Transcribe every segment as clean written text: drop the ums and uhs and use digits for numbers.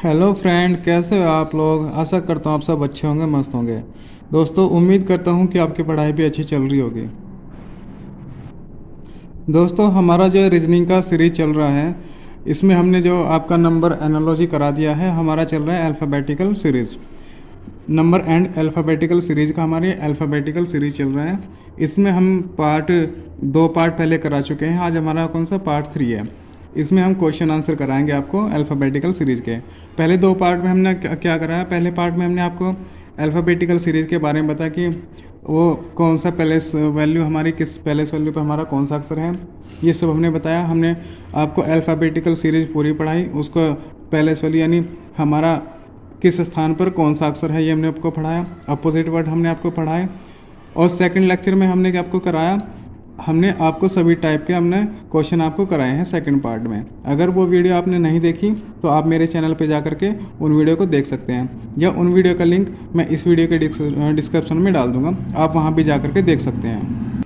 Hello friend, कैसे हो आप लोग। आशा करता हूँ आप सब अच्छे होंगे, मस्त होंगे। दोस्तों, उम्मीद करता हूँ कि आपकी पढ़ाई भी अच्छी चल रही होगी। दोस्तों, हमारा जो रीजनिंग का सीरीज चल रहा है, इसमें हमने जो आपका नंबर एनालॉजी करा दिया है। हमारा चल रहा है alphabetical series. Number and alphabetical series का हमारी अल्फ़ाबेटिकल सीरीज चल रहा है। इसमें हम दो पार्ट पहले करा चुके हैं। आज हमारा कौन सा पार्ट 3 है। इसमें हम क्वेश्चन आंसर कराएंगे आपको अल्फ़ाबेटिकल सीरीज़ के। पहले दो पार्ट में हमने क्या कराया। पहले पार्ट में हमने आपको अल्फ़ाबेटिकल सीरीज़ के बारे में बताया कि वो कौन सा पैलेस वैल्यू हमारी, किस पैलेस वैल्यू पर हमारा कौन सा अक्षर है, ये सब हमने बताया। हमने आपको अल्फ़ाबेटिकल सीरीज़ पूरी पढ़ाई, उसको पैलेस वैल्यू यानी हमारा किस स्थान पर कौन सा अक्षर है ये हमने आपको पढ़ाया। अपोजिट वर्ड हमने आपको पढ़ाए। और सेकंड लेक्चर में हमने क्या आपको कराया, हमने आपको सभी टाइप के हमने क्वेश्चन आपको कराए हैं सेकंड पार्ट में। अगर वो वीडियो आपने नहीं देखी तो आप मेरे चैनल पे जा करके उन वीडियो को देख सकते हैं, या उन वीडियो का लिंक मैं इस वीडियो के डिस्क्रिप्शन में डाल दूंगा, आप वहाँ भी जा करके देख सकते हैं।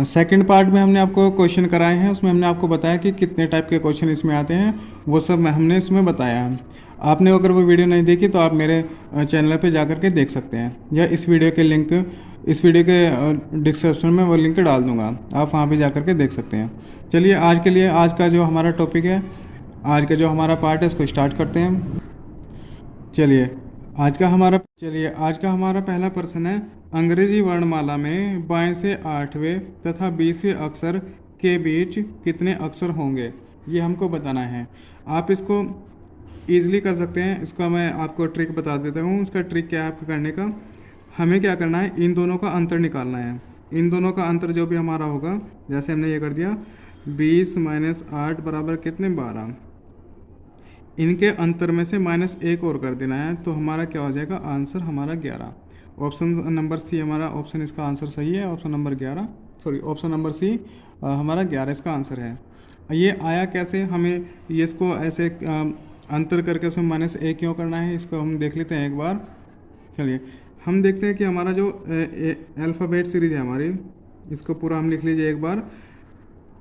सेकंड पार्ट में हमने आपको क्वेश्चन कराए हैं। उसमें हमने आपको बताया कि कितने टाइप के क्वेश्चन इसमें आते हैं, वो सब हमने इसमें बताया है। आपने अगर वो वीडियो नहीं देखी तो आप मेरे चैनल पे जा करके देख सकते हैं, या इस वीडियो के डिस्क्रिप्शन में वो लिंक डाल दूंगा, आप वहाँ पे जा करके देख सकते हैं। चलिए, आज के लिए आज का जो हमारा टॉपिक है, आज का जो हमारा पार्ट है, इसको स्टार्ट करते हैं। चलिए आज का हमारा पहला प्रश्न है, अंग्रेजी वर्णमाला में बाएं से 8वें तथा 20वें अक्षर के बीच कितने अक्षर होंगे, ये हमको बताना है। आप इसको ईजिली कर सकते हैं। इसका मैं आपको ट्रिक बता देता हूँ। इसका ट्रिक क्या है आपको करने का, हमें क्या करना है, इन दोनों का अंतर निकालना है। इन दोनों का अंतर जो भी हमारा होगा, जैसे हमने ये कर दिया 20 - 8 बराबर कितने, 12। इनके अंतर में से -1 और कर देना है, तो हमारा क्या हो जाएगा, आंसर हमारा 11। ऑप्शन नंबर सी हमारा ऑप्शन इसका आंसर सही है। Option number 11, sorry option number C हमारा 11 इसका आंसर है। ये आया कैसे, हमें ये इसको ऐसे अंतर करके उसमें -1 क्यों करना है, इसको हम देख लेते हैं एक बार। चलिए, हम देखते हैं कि हमारा जो अल्फ़ाबेट सीरीज है हमारी, इसको पूरा हम लिख लीजिए एक बार।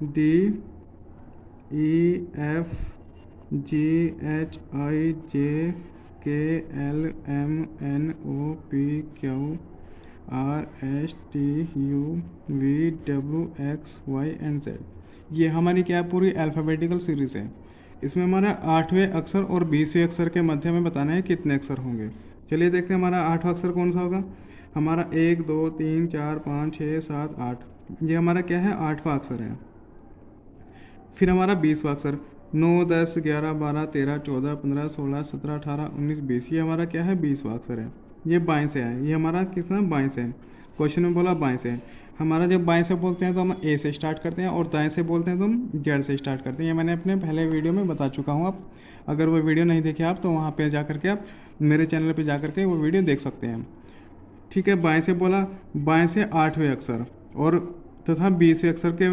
DEFGHIJKLMNOPQRSTUVWXYZ, ये हमारी क्या है, पूरी अल्फ़ाबेटिकल सीरीज़ है। इसमें हमारा 8वें अक्षर और 20वें अक्षर के मध्य में बताना है कितने अक्षर होंगे। चलिए देखते हैं हमारा 8वां अक्षर कौन सा होगा। हमारा 1 2 3 4 5 6 7 8, ये हमारा क्या है, 8वां अक्षर है। फिर हमारा 20वां अक्षर 9 10 11 12 13 14 15 16 17 18 19 20, ये हमारा क्या है, 20वां अक्षर है। ये बाएं से है, ये हमारा कितना, बाएं से। क्वेश्चन में बोला बाएं से। हमारा जब बाएं से बोलते हैं तो हम ए से स्टार्ट करते हैं, और दाएं से बोलते हैं तो हम जेड से स्टार्ट करते हैं। ये मैंने अपने पहले वीडियो में बता चुका हूँ। आप अगर वो वीडियो नहीं देखे आप, तो वहाँ पर जा करके आप मेरे चैनल पर जा करके वो वीडियो देख सकते हैं। ठीक है, बाएं से बोला, बाएं से 8वें अक्षर और तथा 20वें अक्षर के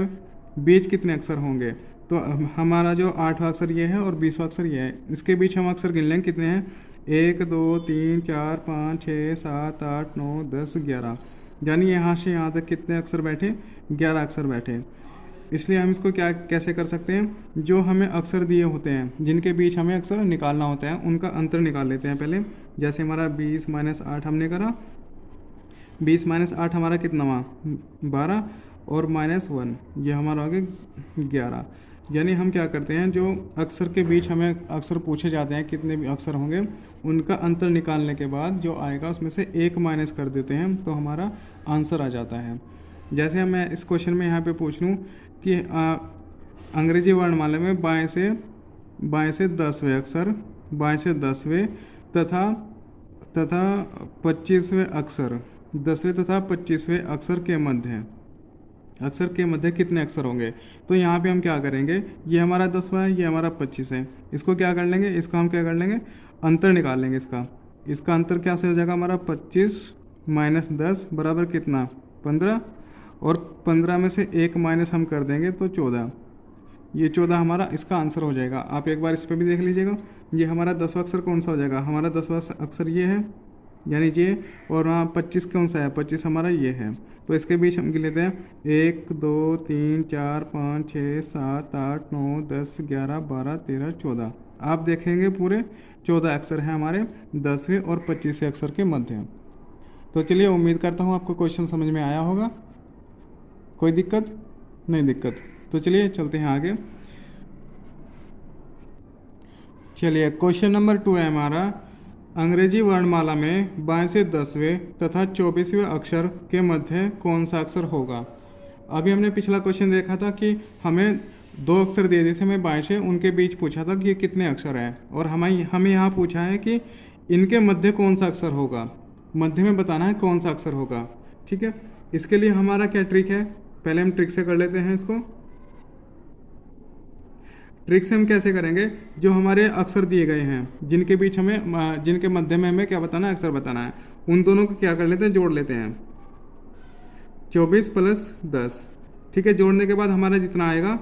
बीच कितने अक्षर होंगे, तो हमारा जो 8वां अक्षर ये है और 20वां अक्षर ये है। इसके बीच हम अक्षर गिन लें कितने हैं, 1 2 3 4 5 6 7 8 9 10 11, यानी यहाँ से यहाँ तक कितने अक्षर बैठे, 11 अक्षर बैठे। इसलिए हम इसको क्या कैसे कर सकते हैं, जो हमें अक्षर दिए होते हैं, जिनके बीच हमें अक्षर निकालना होता है, उनका अंतर निकाल लेते हैं पहले। जैसे हमारा 20 - 8 हमने करा, 20 - 8 हमारा कितना हुआ, 12, और -1 ये हमारा हो गया 11। यानी हम क्या करते हैं, जो अक्षर के बीच हमें अक्षर पूछे जाते हैं कितने भी अक्षर होंगे, उनका अंतर निकालने के बाद जो आएगा उसमें से 1 माइनस कर देते हैं, तो हमारा आंसर आ जाता है। जैसे मैं इस क्वेश्चन में यहाँ पे पूछ लूँ कि अंग्रेजी वर्णमाला में बाएं से 10वें अक्षर, बाएं से 10वें तथा 25वें अक्षर, 10वें तथा 25वें अक्षर के मध्य कितने अक्षर होंगे। तो यहाँ पे हम क्या करेंगे, ये हमारा 10वां है, ये हमारा 25 है। इसको क्या कर लेंगे, इसका हम क्या कर लेंगे, अंतर निकाल लेंगे। इसका अंतर क्या से हो जाएगा, हमारा 25 - 10 बराबर कितना, 15, और 15 में से 1 माइनस हम कर देंगे तो 14। ये 14 हमारा इसका आंसर हो जाएगा। आप एक बार इस पर भी देख लीजिएगा। ये हमारा 10वां अक्षर कौन सा हो जाएगा, हमारा 10वां अक्षर ये है, यानी ये, और वहाँ 25 कौन सा है, 25 हमारा ये है। तो इसके बीच हम गिन लेते हैं, 1 2 3 4 5 6 7 8 9 10 11 12 13 14। आप देखेंगे पूरे 14 अक्षर हैं हमारे 10वें और 25वें अक्षर के मध्य। तो चलिए, उम्मीद करता हूँ आपको क्वेश्चन समझ में आया होगा। कोई दिक्कत? नहीं दिक्कत। तो चलिए चलते हैं आगे। चलिए, क्वेश्चन नंबर 2 है हमारा, अंग्रेजी वर्णमाला में बाएं से 10वें तथा 24वें अक्षर के मध्य कौन सा अक्षर होगा। अभी हमने पिछला क्वेश्चन देखा था कि हमें 2 अक्षर दे दिए थे, हमें बाएं से उनके बीच पूछा था कि ये कितने अक्षर हैं, और हमें यहाँ पूछा है कि इनके मध्य कौन सा अक्षर होगा। मध्य में बताना है कौन सा अक्षर होगा। ठीक है, इसके लिए हमारा क्या ट्रिक है, पहले हम ट्रिक से कर लेते हैं इसको। ट्रिक से हम कैसे करेंगे, जो हमारे अक्षर दिए गए हैं जिनके बीच हमें जिनके मध्य में हमें क्या बताना है, अक्षर बताना है, उन दोनों को क्या कर लेते हैं, जोड़ लेते हैं। 24 + 10। ठीक है, जोड़ने के बाद हमारा जितना आएगा,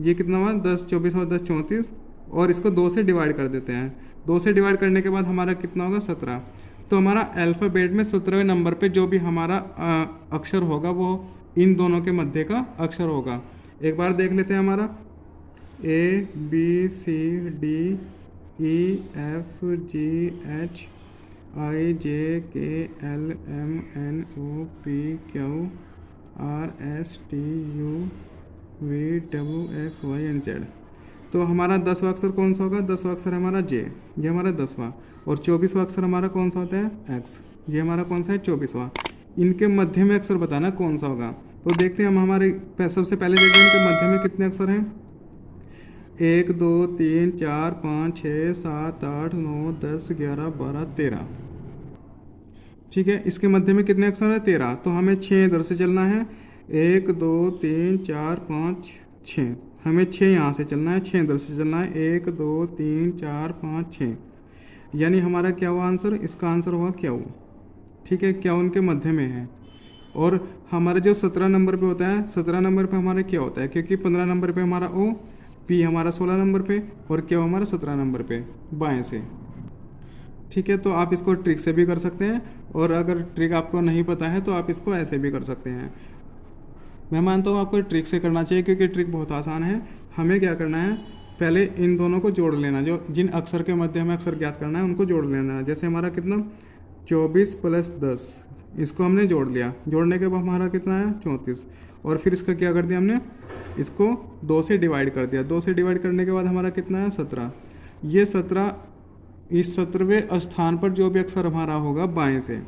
ये कितना हुआ, 10 24 और 10 34, और इसको 2 से डिवाइड कर देते हैं। 2 से डिवाइड करने के बाद हमारा कितना होगा, 17। तो हमारा अल्फ़ाबेट में 17वें नंबर पे जो भी हमारा अक्षर होगा वो इन दोनों के मध्य का अक्षर होगा। एक बार देख लेते हैं हमारा ABCDEFGHIJKLMNOPQRSTUVWXYZ। तो हमारा 10वां अक्षर कौन सा होगा, 10वां अक्षर हमारा J, ये हमारा 10वां। और 24वां अक्षर हमारा कौन सा होता है, X, ये हमारा कौन सा है, 24वां। इनके मध्य में अक्षर बताना कौन सा होगा। तो देखते हैं हम, हमारे सबसे पहले देखते हैं इनके मध्य में कितने अक्षर हैं। 1 2 3 4 5 6 7 8 9 10 11 12 13। ठीक है, इसके मध्य में कितने अक्षर है, 13। तो हमें 6 इधर से चलना है, 1 2 3 4 5 6, हमें 6 यहाँ से चलना है, 6 इधर से चलना है, 1 2 3 4 5 6। यानी हमारा क्या हुआ आंसर, इसका आंसर हुआ क्या। ठीक है, क्या उनके मध्य में है। और हमारे जो 17 नंबर पे होता है, 17 नंबर पे हमारे क्या होता है, क्योंकि 15 नंबर पे हमारा O, P हमारा 16 नंबर पे, और क्या हमारा 17 नंबर पे बाएं से। ठीक है, तो आप इसको ट्रिक से भी कर सकते हैं, और अगर ट्रिक आपको नहीं पता है तो आप इसको ऐसे भी कर सकते हैं। मैं मानता हूँ आपको ट्रिक से करना चाहिए, क्योंकि ट्रिक बहुत आसान है। हमें क्या करना है, पहले इन दोनों को जोड़ लेना, जो जिन अक्षर के मध्य हमें अक्षर ज्ञात करना है उनको जोड़ लेना है। जैसे हमारा कितना, 24 + 10, इसको हमने जोड़ लिया, जोड़ने के बाद हमारा कितना है, 34। और फिर इसका क्या कर दिया हमने, इसको 2 से डिवाइड कर दिया। 2 से डिवाइड करने के बाद हमारा कितना है, 17। ये 17, इस 17वें स्थान पर जो भी अक्षर हमारा होगा बाएं से,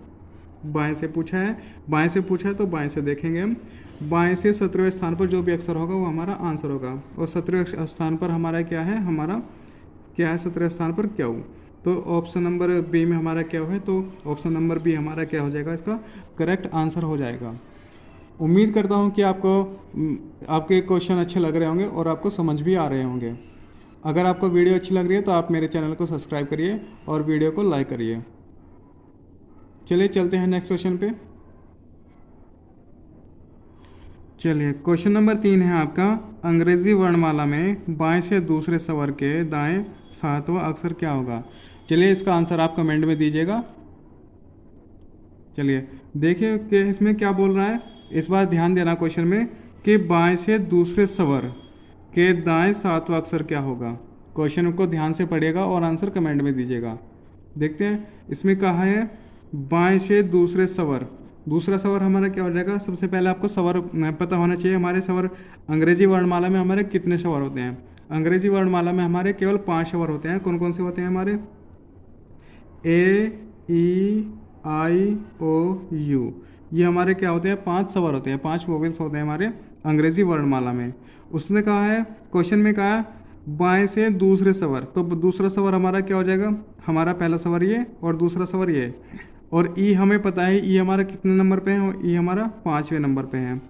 बाएं से पूछा है, बाएं से पूछा है तो बाएं से देखेंगे हम। बाएं से 17वें स्थान पर जो भी अक्षर होगा वो हमारा आंसर होगा। और 17वें स्थान पर हमारा क्या है, हमारा क्या है 17वें स्थान पर क्या हो। तो ऑप्शन नंबर बी में हमारा क्या है, तो ऑप्शन नंबर बी हमारा क्या हो जाएगा, इसका करेक्ट आंसर हो जाएगा। उम्मीद करता हूँ कि आपको आपके क्वेश्चन अच्छे लग रहे होंगे और आपको समझ भी आ रहे होंगे। अगर आपको वीडियो अच्छी लग रही है तो आप मेरे चैनल को सब्सक्राइब करिए और वीडियो को लाइक करिए। चलिए चलते हैं नेक्स्ट क्वेश्चन पे। चलिए, क्वेश्चन नंबर 3 है आपका, अंग्रेजी वर्णमाला में बाएं से दूसरे स्वर के दाएं 7वां अक्षर क्या होगा। चलिए, इसका आंसर आप कमेंट में दीजिएगा। चलिए देखिए कि इसमें क्या बोल रहा है, इस बार ध्यान देना क्वेश्चन में कि बाएं से दूसरे स्वर के दाएं 7वां अक्षर क्या होगा। क्वेश्चन को ध्यान से पढ़िएगा और आंसर कमेंट में दीजिएगा। देखते हैं, इसमें कहा है बाएं से दूसरे स्वर, दूसरा स्वर हमारा क्या हो जाएगा। सबसे पहले आपको स्वर पता होना चाहिए, हमारे स्वर अंग्रेजी वर्णमाला में हमारे कितने स्वर होते हैं। अंग्रेजी वर्णमाला में हमारे केवल 5 स्वर होते हैं। कौन कौन से होते हैं हमारे, A, E, I, O, U, ये हमारे क्या होते हैं, 5 स्वर होते हैं, 5 वोवेल्स होते हैं हमारे अंग्रेजी वर्णमाला में। उसने कहा है, क्वेश्चन में कहा है बाएं से दूसरे स्वर, तो दूसरा स्वर हमारा क्या हो जाएगा, हमारा पहला स्वर ये और दूसरा स्वर ये। और ई हमें पता है, ई हमारा कितने नंबर पे है, ई हमारा 5वें नंबर पे है।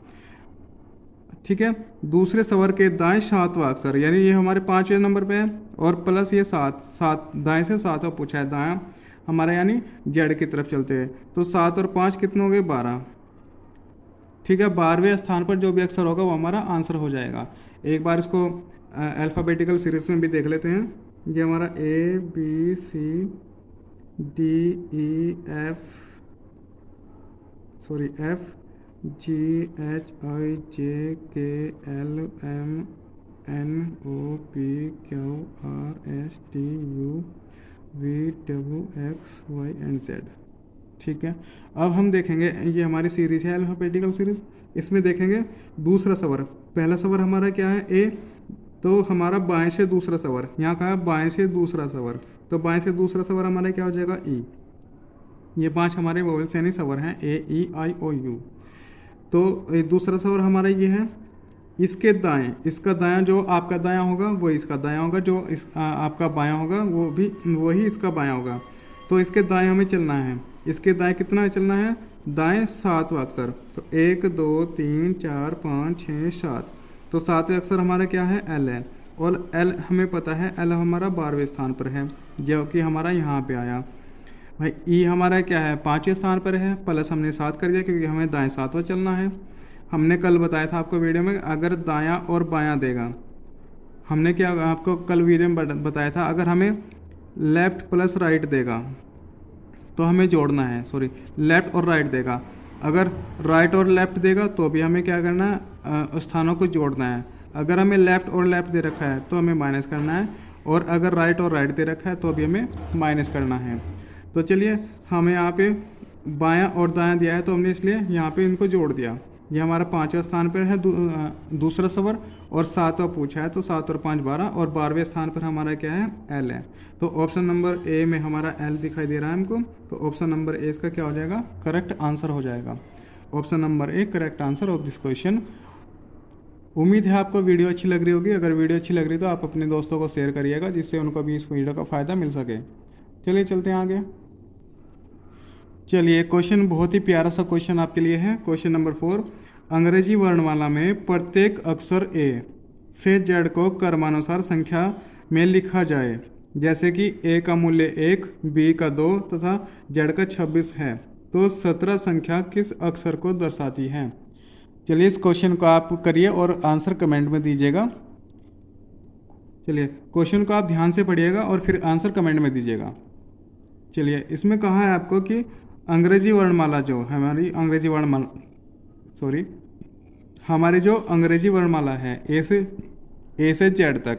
ठीक है, दूसरे स्वर के दाएं 7वां अक्षर, यानी ये हमारे 5वें नंबर पे है, और प्लस ये 7 दाएं से 7वां पूछा है, दायां हमारा यानी जेड की तरफ चलते हैं। तो 7 और 5 कितने हो गए, 12। ठीक है, 12वें स्थान पर जो भी अक्षर होगा वो हमारा आंसर हो जाएगा। एक बार इसको अल्फ़ाबेटिकल सीरीज में भी देख लेते हैं। ये हमारा F, G, H, I, J, K, L, M, NOPQRSTUVWXYZ। ठीक है, अब हम देखेंगे ये हमारी सीरीज है अल्फ़ाबेटिकल सीरीज। इसमें देखेंगे दूसरा स्वर, पहला स्वर हमारा क्या है ए, तो हमारा बाएं से दूसरा स्वर, यहाँ कहा है बाएं से दूसरा स्वर, तो बाएं से दूसरा स्वर हमारा क्या हो जाएगा ई। ये 5 हमारे वोवेल्स यानी स्वर हैं ए ई आई ओ यू। तो दूसरा स्वर हमारा ये है, इसके दाएं, इसका दायां जो आपका दायां होगा वो इसका दायां होगा, जो आपका बायां होगा वो भी वही इसका बायां होगा। तो इसके दाएं हमें चलना है, इसके दाएं कितना चलना है, दाएं 7वां अक्षर, तो 1 2 3 4 5 6 7, तो 7वें अक्षर हमारा क्या है एल है, और एल हमें पता है एल हमारा 12वें स्थान पर है, जो कि हमारा यहाँ पे आया। भाई ई हमारा क्या है 5वें स्थान पर है, प्लस हमने 7 कर दिया क्योंकि हमें दाएं 7वां चलना है। हमने कल बताया था आपको वीडियो में, अगर दायां और बायां देगा, हमने क्या आपको कल वीडियो में बताया था, अगर हमें लेफ़्ट प्लस राइट देगा तो हमें जोड़ना है, सॉरी लेफ़्ट और राइट देगा, अगर राइट और लेफ़्ट देगा तो भी हमें क्या करना है, स्थानों को जोड़ना है। अगर हमें लेफ़्ट और लेफ़्ट दे रखा है तो हमें माइनस करना है, और अगर राइट और राइट दे रखा है तो भी हमें माइनस करना है। तो चलिए हमें यहाँ पे बायां और दायां दिया है तो हमने इसलिए यहाँ पे इनको जोड़ दिया। ये हमारा 5वें स्थान पर है दूसरा स्वर, और 7वां पूछा है तो 7 और 5 12, और 12वें स्थान पर हमारा क्या है एल है। तो ऑप्शन नंबर ए में हमारा एल दिखाई दे रहा है हमको, तो ऑप्शन नंबर ए इसका क्या हो जाएगा, करेक्ट आंसर हो जाएगा। Option number A correct answer of this question. उम्मीद है आपको वीडियो अच्छी लग रही होगी। अगर वीडियो अच्छी लग रही तो आप अपने दोस्तों को शेयर करिएगा, जिससे उनको भी इस वीडियो का फ़ायदा मिल सके। चलिए चलते हैं आगे। चलिए क्वेश्चन बहुत ही प्यारा सा क्वेश्चन आपके लिए है। क्वेश्चन नंबर 4, अंग्रेजी वर्णमाला में प्रत्येक अक्षर ए से जेड को क्रमानुसार संख्या में लिखा जाए, जैसे कि ए का मूल्य 1, बी का 2 तथा जेड का 26 है, तो 17 संख्या किस अक्षर को दर्शाती है। चलिए इस क्वेश्चन को आप करिए और आंसर कमेंट में दीजिएगा। चलिए क्वेश्चन को आप ध्यान से पढ़िएगा और फिर आंसर कमेंट में दीजिएगा। चलिए इसमें कहा है आपको कि अंग्रेजी वर्णमाला जो हमारी अंग्रेजी वर्णमाला हमारी जो अंग्रेजी वर्णमाला है ए से जेड तक,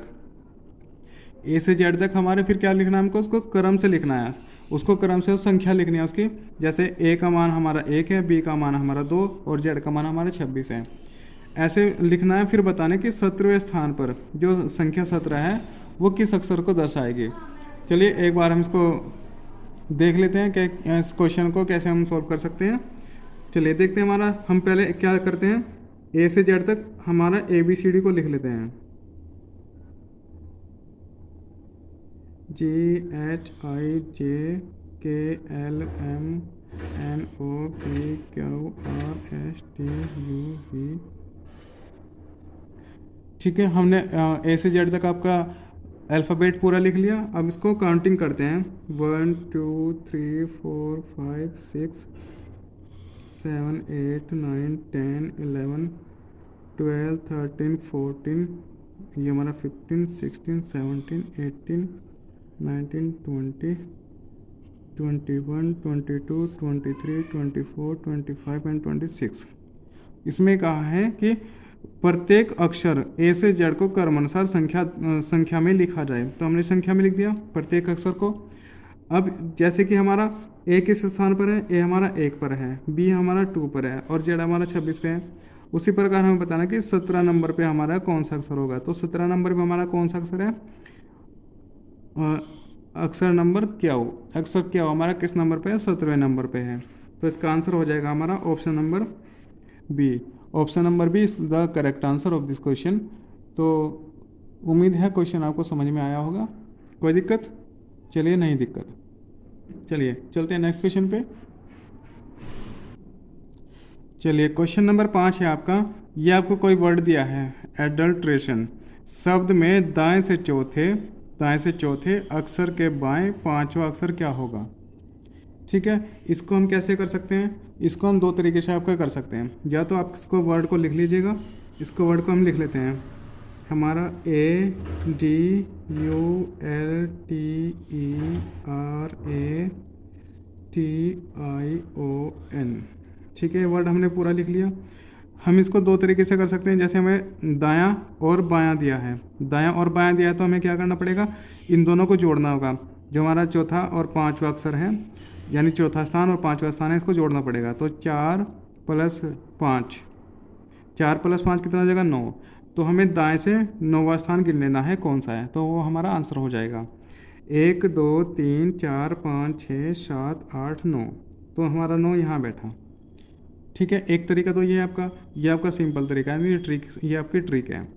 ए से जेड तक हमारे फिर क्या लिखना है हमको, उसको क्रम से लिखना है, उसको क्रम से संख्या लिखनी है उसकी। जैसे ए का मान हमारा 1 है, बी का मान हमारा 2 और जेड का मान हमारा 26 है, ऐसे लिखना है। फिर बताने कि 17वें स्थान पर जो संख्या 17 है वो किस अक्षर को दर्शाएगी। चलिए एक बार हम इसको देख लेते हैं कि इस क्वेश्चन को कैसे हम सॉल्व कर सकते हैं। चलिए देखते हैं। हमारा हम पहले क्या करते हैं, ए से जेड तक हमारा ABCD को लिख लेते हैं, GHIJKLMNOPQRSTUV। ठीक है, हमने ए से जेड तक आपका अल्फ़ाबेट पूरा लिख लिया। अब इसको काउंटिंग करते हैं, 1 2 3 4 5 6 7 8 9 10 11 12 13 14, ये हमारा 15 16 17 18 19 20 21 22 23 24 25 एंड 26। इसमें कहा है कि प्रत्येक अक्षर ए से जेड को क्रमानुसार संख्या में लिखा जाए, तो हमने संख्या में लिख दिया प्रत्येक अक्षर को। अब जैसे कि हमारा ए किस स्थान पर है, ए हमारा 1 पर है, बी हमारा 2 पर है और जेड हमारा 26 पे है। उसी प्रकार हमें बताना कि 17 नंबर पे हमारा कौन सा अक्षर होगा। तो 17 नंबर पे हमारा कौन सा अक्षर है, अक्षर नंबर क्यू। अक्षर क्यू हमारा किस नंबर पे है, 17वें नंबर पे है। तो इसका आंसर हो जाएगा हमारा option number B. Option number B is the correct answer of this question. तो उम्मीद है क्वेश्चन आपको समझ में आया होगा। कोई दिक्कत? चलिए नहीं दिक्कत। चलिए चलते हैं नेक्स्ट क्वेश्चन पे। चलिए क्वेश्चन नंबर 5 है आपका। ये आपको कोई वर्ड दिया है, एडल्ट्रेशन। शब्द में दाएं से चौथे अक्षर के बाएं 5वां अक्षर क्या होगा। ठीक है, इसको हम कैसे कर सकते हैं, इसको हम 2 तरीके से आपका कर सकते हैं। या तो आप इसको वर्ड को लिख लीजिएगा, इसको वर्ड को हम लिख लेते हैं हमारा ADULTERATION। ठीक है, वर्ड हमने पूरा लिख लिया। हम इसको दो तरीके से कर सकते हैं। जैसे हमें दायां और बायां दिया है, दायां और बायां दिया है तो हमें क्या करना पड़ेगा, इन दोनों को जोड़ना होगा। जो हमारा चौथा और पांचवा अक्षर है, यानी चौथा स्थान और पांचवा स्थान है, इसको जोड़ना पड़ेगा। तो 4 + 5, 4 + 5 कितना हो जाएगा, 9। तो हमें दाएं से 9वां स्थान गिन लेना है कौन सा है, तो वो हमारा आंसर हो जाएगा 1 2 3 4 5 6 7 8 9। तो हमारा 9 यहाँ बैठा। ठीक है, एक तरीका तो ये है आपका, ये आपका सिंपल तरीका है, ये ट्रिक, ये आपकी ट्रिक है।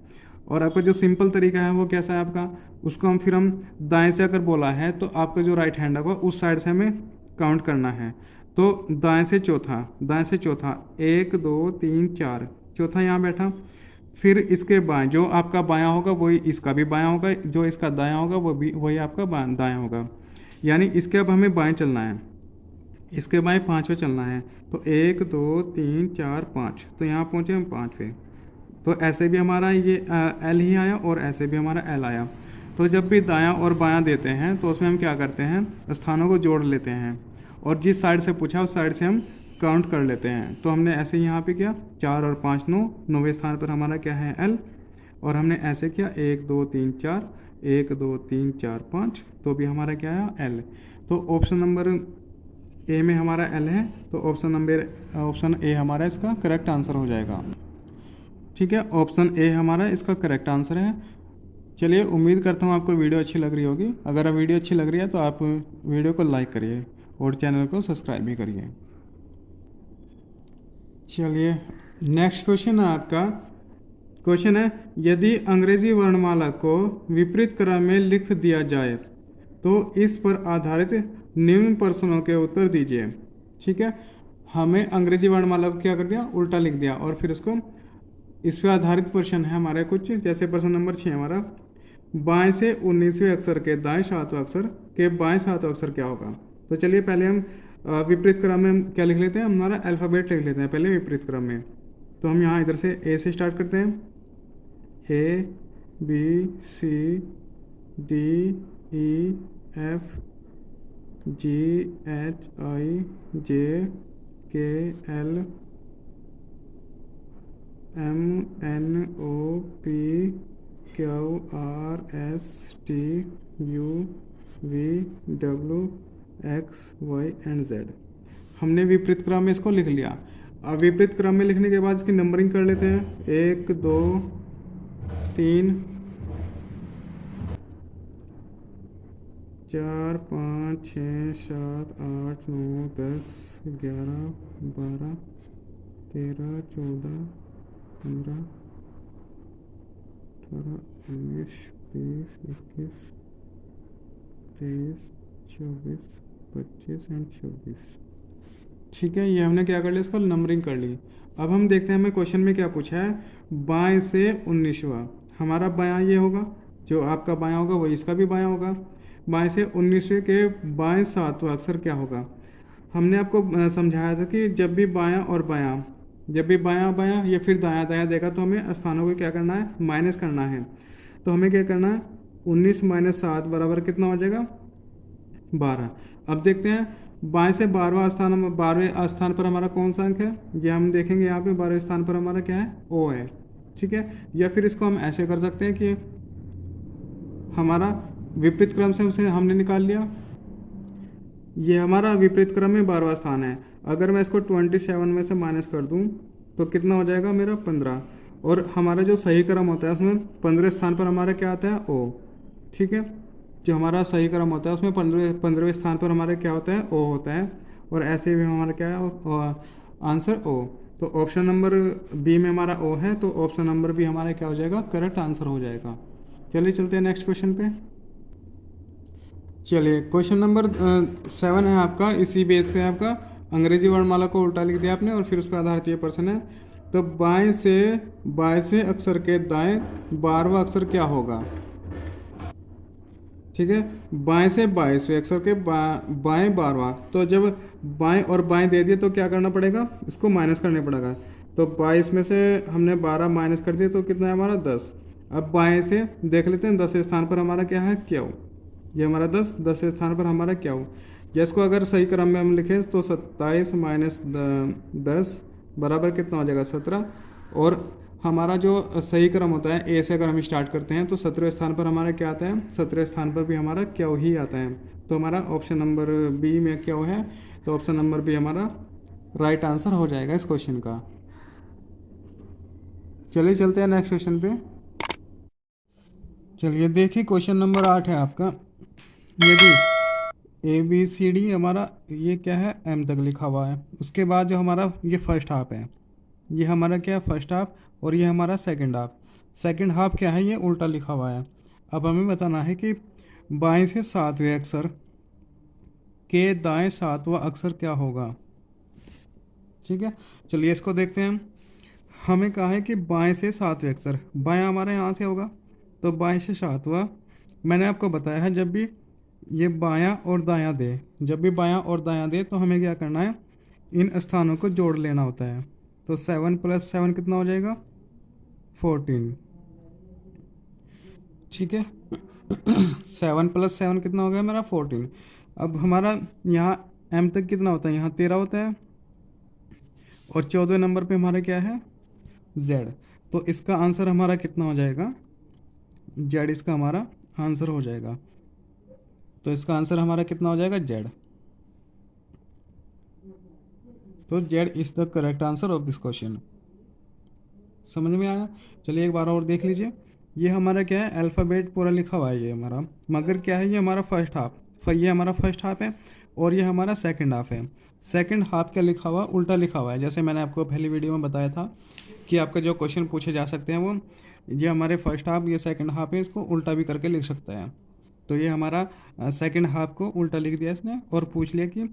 और आपका जो सिंपल तरीका है वो कैसा है आपका, उसको हम दाएं से अगर बोला है तो आपका जो राइट हैंड होगा उस साइड से हमें काउंट करना है। तो दाएं से चौथा, दाएं से चौथा 1 2 3 4, चौथा यहाँ बैठा। फिर इसके बाएं, जो आपका बायां होगा वही इसका भी बायां होगा, जो इसका दायां होगा वो भी वही आपका दायां होगा। यानी इसके अब हमें बाएं चलना है, इसके बाएं 5 पे चलना है। तो 1 2 3 4 5, तो यहाँ पहुँचे हम 5 पे। तो ऐसे भी हमारा ये एल ही आया और ऐसे भी हमारा एल आया। तो जब भी दायां और बायां देते हैं तो उसमें हम क्या करते हैं, स्थानों को जोड़ लेते हैं और जिस साइड से पूछा उस साइड से हम काउंट कर लेते हैं। तो हमने ऐसे यहाँ पे किया 4 और 5 9, 9वें स्थान पर हमारा क्या है, एल। और हमने ऐसे किया 1 2 3 4, 1 2 3 4 5, तो भी हमारा क्या है, एल। तो ऑप्शन नंबर ए में हमारा एल है, तो ऑप्शन ए हमारा इसका करेक्ट आंसर हो जाएगा। ठीक है, ऑप्शन ए हमारा इसका करेक्ट आंसर है। चलिए, उम्मीद करता हूँ आपको वीडियो अच्छी लग रही होगी। अगर वीडियो अच्छी लग रही है तो आप वीडियो को लाइक करिए और चैनल को सब्सक्राइब भी करिए। चलिए, नेक्स्ट क्वेश्चन है आपका। क्वेश्चन है, यदि अंग्रेजी वर्णमाला को विपरीत क्रम में लिख दिया जाए तो इस पर आधारित निम्न प्रश्नों के उत्तर दीजिए। ठीक है, हमें अंग्रेजी वर्णमाला को क्या कर दिया, उल्टा लिख दिया और फिर इसको, इस पर आधारित प्रश्न है हमारे कुछ। जैसे प्रश्न नंबर 6 हमारा, बाएं से 19वें अक्षर के दाएं 7वें अक्षर के बाएं 7वें अक्षर क्या होगा। तो चलिए पहले हम विपरीत क्रम में हम क्या लिख लेते हैं, हमारा अल्फ़ाबेट लिख लेते हैं पहले विपरीत क्रम में। तो हम यहाँ इधर से ए से स्टार्ट करते हैं, A B C D E F G H I J K L M N O P Q R S T U V W X Y and Z। हमने विपरीत क्रम में इसको लिख लिया। अब विपरीत क्रम में लिखने के बाद इसकी नंबरिंग कर लेते हैं, 1 2 3 4 5 6 7 8 9 10 11 12 13 14 15 18 19 20 21 23 24 25 एंड 26। ठीक है, ये हमने क्या कर लिया, इसको नंबरिंग कर ली। अब हम देखते हैं हमें क्वेश्चन में क्या पूछा है, बाएं से 19वां। हमारा बायां ये होगा, जो आपका बायां होगा वही इसका भी बायां होगा। बाएं से 19वें के बाएं 7वां अक्षर क्या होगा। हमने आपको समझाया था कि जब भी बायां और बायां, जब भी बायां बायां या फिर दायां दायां देगा तो हमें स्थानों को क्या करना है, माइनस करना है। तो हमें क्या करना है, 19 - 7 बराबर कितना हो जाएगा, 12। अब देखते हैं बाएं से 12वां स्थान, 12वें स्थान पर हमारा कौन सा अंक है, ये हम देखेंगे यहाँ पे 12वें स्थान पर हमारा क्या है, ओ है। ठीक है, या फिर इसको हम ऐसे कर सकते हैं कि हमारा विपरीत क्रम से उसे हमने निकाल लिया, ये हमारा विपरीत क्रम में 12वां स्थान है। अगर मैं इसको 27 में से माइनस कर दूं तो कितना हो जाएगा मेरा, 15। और हमारा जो सही क्रम होता है उसमें 15वें स्थान पर हमारा क्या आता है, ओ। ठीक है, जो हमारा सही क्रम होता है उसमें 15वें स्थान पर हमारा क्या होता है, ओ होता है। और ऐसे भी हमारा क्या है, आंसर ओ। तो ऑप्शन नंबर बी में हमारा ओ है, तो ऑप्शन नंबर बी हमारा क्या हो जाएगा, करेक्ट आंसर हो जाएगा। चलिए चलते हैं नेक्स्ट क्वेश्चन पे। चलिए, क्वेश्चन नंबर 7 है आपका, इसी बेस पे आपका अंग्रेजी वर्णमाला को उल्टा लिख दिया आपने और फिर उस पर आधारित ये प्रश्न है। तो बाएं से 22वें अक्षर के दाएं 12वां अक्षर क्या होगा। ठीक है, बाएं से 22वें अक्षर के बाएं 12वां। तो जब बाएं और बाएं दे दिए तो क्या करना पड़ेगा, इसको माइनस करने पड़ेगा। तो 22 में से हमने 12 माइनस कर दिए तो कितना है हमारा, 10। अब बाएं से देख लेते हैं, 10वें स्थान पर हमारा क्या है, क्यू। ये हमारा 10वें स्थान पर हमारा क्यू। या इसको अगर सही क्रम में हम लिखें तो 27 - 10 बराबर कितना हो जाएगा, 17। और हमारा जो सही क्रम होता है, ए से अगर हम स्टार्ट करते हैं तो 17वें स्थान पर हमारा क्या आता है, 17वें स्थान पर भी हमारा क्यू ही आता है। तो हमारा ऑप्शन नंबर बी में क्यू है, तो ऑप्शन नंबर बी हमारा राइट आंसर हो जाएगा इस क्वेश्चन का। चलिए चलते हैं नेक्स्ट क्वेश्चन पे। चलिए देखिए क्वेश्चन नंबर 8 है आपका। यदि ए बी सी डी हमारा ये क्या है, एम तक लिखा हुआ है, उसके बाद जो हमारा ये फर्स्ट हाफ है, ये हमारा क्या है फर्स्ट हाफ, और ये हमारा सेकंड हाफ। सेकंड हाफ क्या है, ये उल्टा लिखा हुआ है। अब हमें बताना है कि बाएं से सातवें अक्षर के दाएं सातवां अक्षर क्या होगा। ठीक है, चलिए इसको देखते हैं हम। हमें कहा है कि बाएं से सातवें अक्षर, बायां हमारा यहाँ से होगा, तो बाएं से सातवां। मैंने आपको बताया है जब भी ये बायां और दायां दे, जब भी बायां और दायां दे तो हमें क्या करना है, इन स्थानों को जोड़ लेना होता है। तो 7 + 7 कितना हो जाएगा, 14। ठीक है, 7 + 7 कितना हो गया मेरा, 14। अब हमारा यहाँ एम तक कितना होता है, यहाँ 13 होता है, और 14वें नंबर पे हमारा क्या है, जेड। तो इसका आंसर हमारा कितना हो जाएगा, जेड इसका हमारा आंसर हो जाएगा। तो इसका आंसर हमारा कितना हो जाएगा, जेड। तो Z is the correct answer of this question. समझ में आया। चलिए एक बार और देख लीजिए। ये हमारा क्या है, अल्फ़ाबेट पूरा लिखा हुआ है ये हमारा, मगर क्या है, ये हमारा फर्स्ट हाफ, ये हमारा फर्स्ट हाफ है, और ये हमारा सेकंड हाफ है। सेकंड हाफ क्या लिखा हुआ, उल्टा लिखा हुआ है। जैसे मैंने आपको पहली वीडियो में बताया था कि आपका जो क्वेश्चन पूछे जा सकते हैं वो, ये हमारे फर्स्ट हाफ, ये सेकंड हाफ है, इसको उल्टा भी करके लिख सकता है। तो ये हमारा सेकंड हाफ को उल्टा लिख दिया इसने, और पूछ लिया कि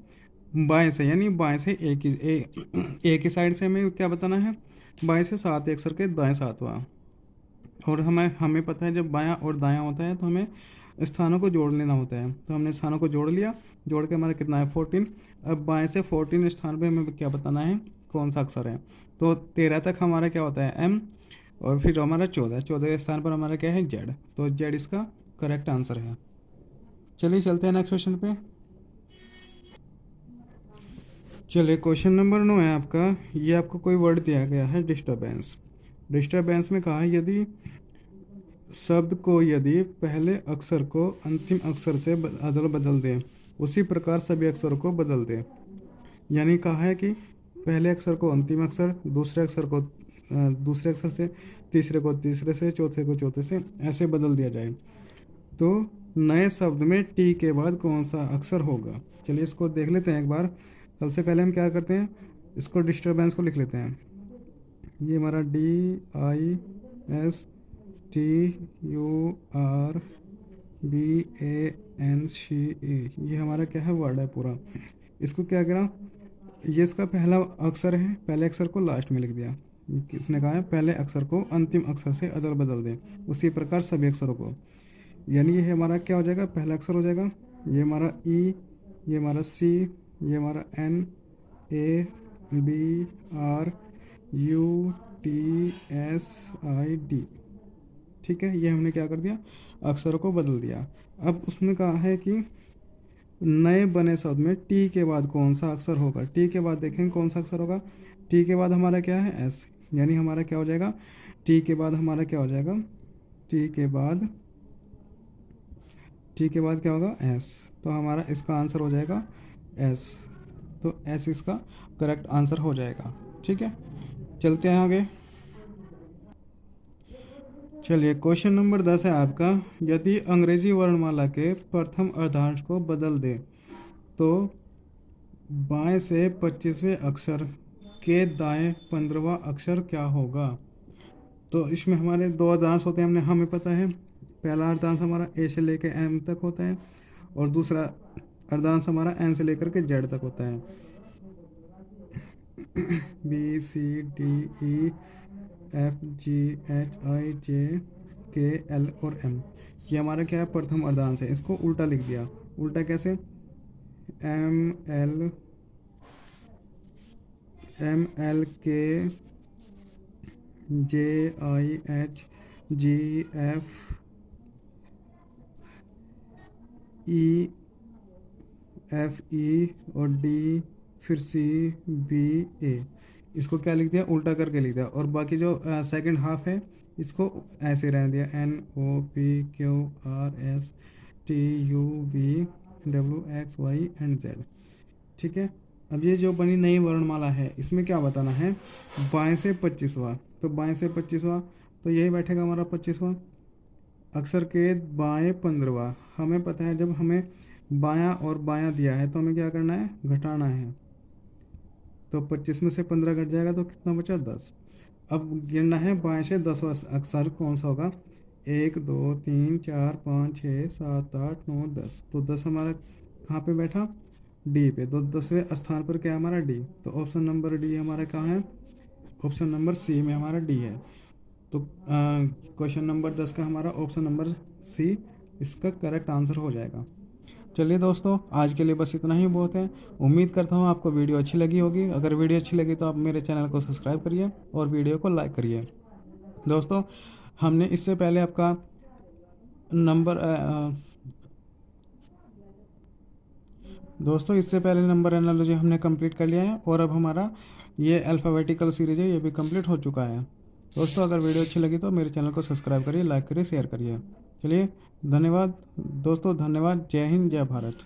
बाएं से, यानी बाएं से एक ही साइड से हमें क्या बताना है, बाएं से सात अक्षर के दाएं सातवां। और हमें हमें पता है जब बायां और दायां होता है तो हमें स्थानों को जोड़ लेना होता है। तो हमने स्थानों को जोड़ लिया, जोड़ के हमारा कितना है, 14। अब बाएं से 14 स्थान पे हमें क्या बताना है, कौन सा अक्षर है। तो 13 तक हमारा क्या होता है, एम, और फिर हमारा 14वें स्थान पर हमारा क्या है, जेड। तो जेड इसका करेक्ट आंसर है। चलिए चलते हैं नेक्स्ट क्वेश्चन पे। चलिए क्वेश्चन नंबर 9 है आपका। ये आपको कोई वर्ड दिया गया है, डिस्टरबेंस। डिस्टरबेंस में कहा है, यदि शब्द को, यदि पहले अक्षर को अंतिम अक्षर से अदल बदल दें, उसी प्रकार सभी अक्षरों को बदल दें। यानी कहा है कि पहले अक्षर को अंतिम अक्षर, दूसरे अक्षर को दूसरे अक्षर से, तीसरे को तीसरे से, चौथे को चौथे से, ऐसे बदल दिया जाए। तो नए शब्द में टी के बाद कौन सा अक्षर होगा। चलिए इसको देख लेते हैं एक बार। सबसे पहले हम क्या करते हैं, इसको डिस्टरबेंस को लिख लेते हैं। ये हमारा DISTURBANCE, ये हमारा क्या है, वर्ड है पूरा। इसको क्या करा, ये इसका पहला अक्षर है, पहले अक्षर को लास्ट में लिख दिया। किसने कहा है, पहले अक्षर को अंतिम अक्षर से अदल बदल दें, उसी प्रकार सभी अक्षरों को। यानी ये हमारा क्या हो जाएगा, पहला अक्षर हो जाएगा, ये हमारा ई, ये हमारा सी, ये हमारा एन, ABRUTSID। ठीक है, ये हमने क्या कर दिया, अक्षरों को बदल दिया। अब उसने कहा है कि नए बने शब्द में टी के बाद कौन सा अक्षर होगा। टी के बाद देखेंगे कौन सा अक्षर होगा। टी के बाद हमारा क्या है, एस। यानी हमारा क्या हो जाएगा, टी के बाद हमारा क्या हो जाएगा, टी के बाद, टी के बाद क्या होगा, एस। तो हमारा इसका आंसर हो जाएगा एस। तो एस इसका करेक्ट आंसर हो जाएगा। ठीक है, चलते हैं आगे। चलिए क्वेश्चन नंबर 10 है आपका। यदि अंग्रेजी वर्णमाला के प्रथम अर्धांश को बदल दे तो बाएं से 25वें अक्षर के दाएं 15वां अक्षर क्या होगा। तो इसमें हमारे दो अर्धांश होते हैं, हमें पता है। पहला अर्धांश हमारा ए से लेकर एम तक होता है, और दूसरा अर्धांश हमारा एन से लेकर के जेड तक होता है। BCDEFGHIJKL और M, ये हमारा क्या है, प्रथम अर्धांश है। इसको उल्टा लिख दिया। उल्टा कैसे, MLKJIHGFE और D, फिर CBA। इसको क्या लिख दिया, उल्टा करके लिख दिया, और बाकी जो सेकंड हाफ है इसको ऐसे रहने दिया, NOPQRSTUVWXYZ। ठीक है। अब ये जो बनी नई वर्णमाला है इसमें क्या बताना है, बाएं से 25वां, तो बाएं से 25वां तो यही बैठेगा हमारा 25वां। अक्षर के बाएं 15वां, हमें पता है जब हमें बायां और बायां दिया है तो हमें क्या करना है, घटाना है। तो 25 में से 15 घट जाएगा तो कितना बचा, 10। अब गिनना है बाएं से 10वां अक्षर कौन सा होगा, 1 2 3 4 5 6 7 8 9 10। तो 10 हमारा कहाँ पे बैठा, डी पे। तो 10वें स्थान पर क्या है हमारा, डी। तो ऑप्शन नंबर डी हमारा कहाँ है, ऑप्शन नंबर सी में हमारा डी है। तो क्वेश्चन नंबर 10 का हमारा ऑप्शन नंबर सी इसका करेक्ट आंसर हो जाएगा। चलिए दोस्तों, आज के लिए बस इतना ही बहुत है। उम्मीद करता हूँ आपको वीडियो अच्छी लगी होगी। अगर वीडियो अच्छी लगी तो आप मेरे चैनल को सब्सक्राइब करिए और वीडियो को लाइक करिए। दोस्तों, हमने इससे पहले आपका नंबर एनालॉजी हमने कंप्लीट कर लिया है, और अब हमारा ये अल्फ़ाबेटिकल सीरीज है ये भी कंप्लीट हो चुका है। दोस्तों, अगर वीडियो अच्छी लगी तो मेरे चैनल को सब्सक्राइब करिए, लाइक करिए, शेयर करिए। चलिए, धन्यवाद दोस्तों, धन्यवाद। जय हिंद, जय भारत।